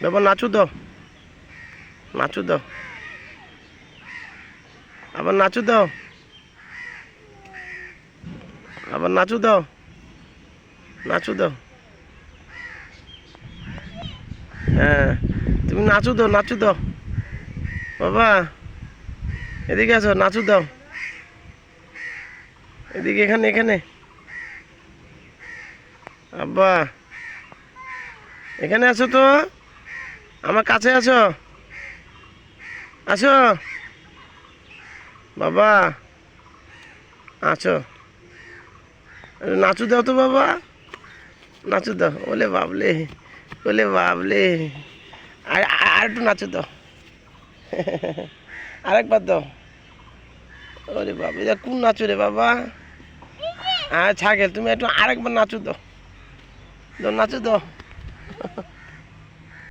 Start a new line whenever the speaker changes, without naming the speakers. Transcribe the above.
বাবা নাচু দাও, নাচু দাও, আবার নাচু দাও, আবার নাচু দাও, নাচু দাও। হ্যাঁ তুমি নাচু দাও, নাচু দাও বাবা, এদিকে আসো, নাচু দাও, এদিকে, এখানে এখানে আব্বা, এখানে আছো তো, আমার কাছে আছো, আসো বাবা, আছো, নাচু দাও তো বাবা, নাচু দাও, ওলে বাবলে, ওলে বাবলে, আর আর একটু নাচু দাও, আরেকবার দাও, ওরে বাবা, এটা কোন নাচু রে বাবা, ছাগল তুমি একটু আরেকবার নাচু দাও, নাচু দাও।